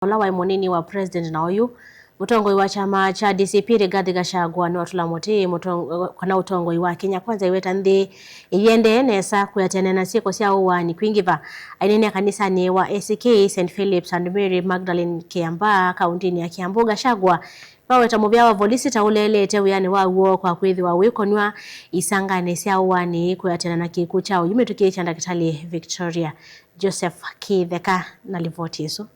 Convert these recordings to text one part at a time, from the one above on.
Olawa munini wa president na oyu mutongoi wa chama cha DCP Rigathi Gachagua ni watula moti kana utongoi wa Kenya Kwanza iweta nthi iyende nesa kuyatenena sieko cia uwani kwingiva ainene kanisa ni wa ACK St Philip's and Mary Magdalene Kiambaa kaunti ya Kiambu. Gachagua waweta muvya wa volisi taulelete uyani wa uo kwa kwithi wa wikonwa isangane cia uwani kuyatenena kiku chao yumitukie cha Ndagitari Victoria Joseph Kitheka na ripoti hizo.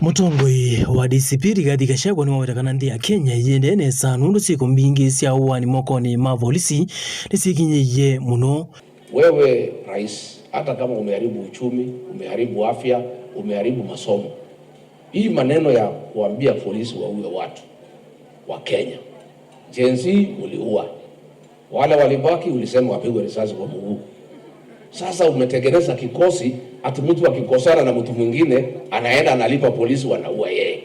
Mutongoi wa DCP Rigathi Gachagua ni wawetakana nthi ya Kenya iyende nesa nundu siku mbingi cia uwani mokoni ma volisi nisikinyiye muno. Wewe rais, hata kama umeharibu uchumi, umeharibu afya, umeharibu masomo, hii maneno ya kuambia polisi waue watu wa Kenya, jenzi uliua, wale walibaki ulisema wapigwe risasi kwa mguu. Sasa umetengeneza kikosi ati mtu akikosana na mtu mwingine anaenda analipa polisi wanaua yeye.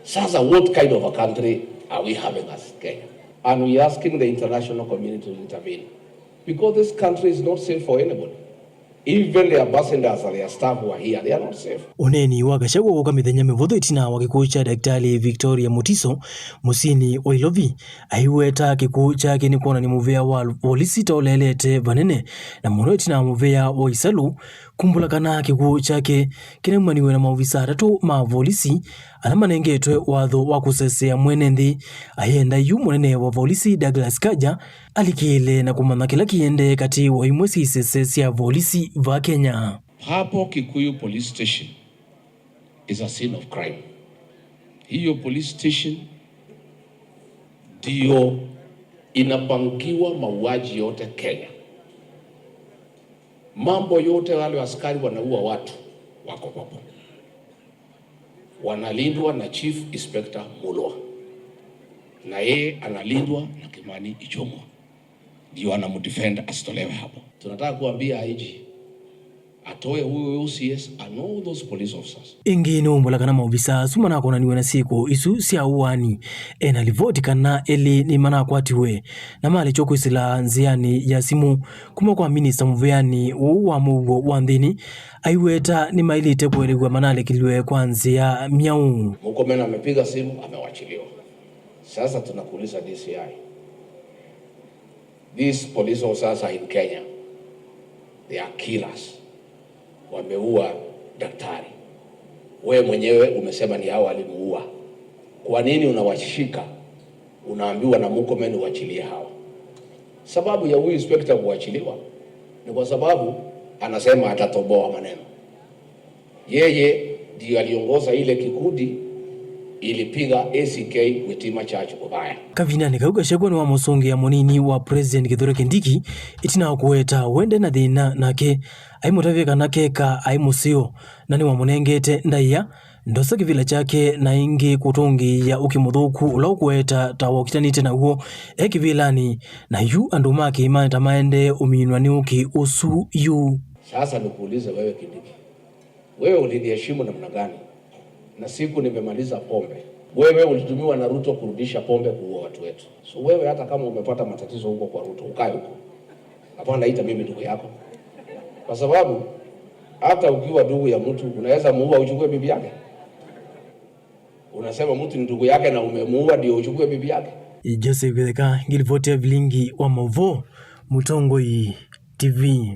Sasa what kind of a country are we having as Kenya? And we are asking the international community to intervene because this country is not safe for anybody. Even the ambassadors and their staff who are here, they are not safe. Uneni wa Gachagua woka mithenya mivuthu itina wa gikuo cha Daktari Victoria Mutiso musini wa Ilovi aiweta gikuo chake ni kuona ni muvea wa polisi taulelete vanene na muno itina muvea wa Isalu kumbulakana gikuo chake kinemaniwe na maofisa atatu ma polisi alamanengetwe watho wa kusesea mwene nthi ayenda yu munene wa polisi Douglas Kanja alikile na kumana kila kiende kati wa imwe sisese cia polisi va Kenya. Hapo Kikuyu police station is a scene of crime. Hiyo police station ndio inapangiwa mauaji yote Kenya. Mambo yote wale askari wanaua watu wako hapo. Wanalindwa na Chief Inspector Mulwa. Na yeye analindwa na Kimani Ichung'wah. Ndio anamdefend asitolewe hapo. Tunataka kuambia IG atoe huyo OCS and all those police officers. Ingi numbulakana maofisa sumana kona niwe na siku isu cia uwani ena livoti kana eli ni mana kwatiwe na mali choko isila nziani ya simu kuma kwa minista muvuyani wa mugo wa nthini aiweta ni mailite kuelegwa manale kiliwe kwanzia miau. Murkomen amepiga simu amewachiliwa. Sasa tunakuuliza DCI, these police officers are in Kenya, they are killers. Wameua daktari. Wewe mwenyewe umesema ni hao walimuua. Kwa nini unawashika? Unaambiwa na Murkomen uachilie hao. Sababu ya huyu inspector kuachiliwa ni kwa sababu anasema atatoboa maneno. Yeye ndiye aliongoza ile kikundi ilipiga ACK Witima Church ubaya. Kavina ni kauga Gachagua ni wa musongi ya monini wa president Kithure Kindiki itina kuweta wende na thina nake aimutavika nake ka aimusio na ni wa munengete ndaiya ndosa kivila chake na ingi kutungi ya ukimuthuku ulau kuweta tawa kitanite na huo kivilani na yu andumaki imani tamaende uminwa ni uki usu yu. Sasa nikuulize wewe Kindiki, wewe uliniheshimu namna gani? Na siku nimemaliza pombe, wewe ulitumiwa na Ruto kurudisha pombe kuua watu wetu. So wewe hata kama umepata matatizo huko kwa Ruto, ukae huko. Hapana, naita mimi ndugu yako. Kwa sababu hata ukiwa ndugu ya mtu unaweza muua uchukue bibi yake. Unasema mtu ni ndugu yake na umemuua ndio uchukue bibi yake. Joseph Kitheka ngilivotea vilingi wa Mavo Mutongoi TV.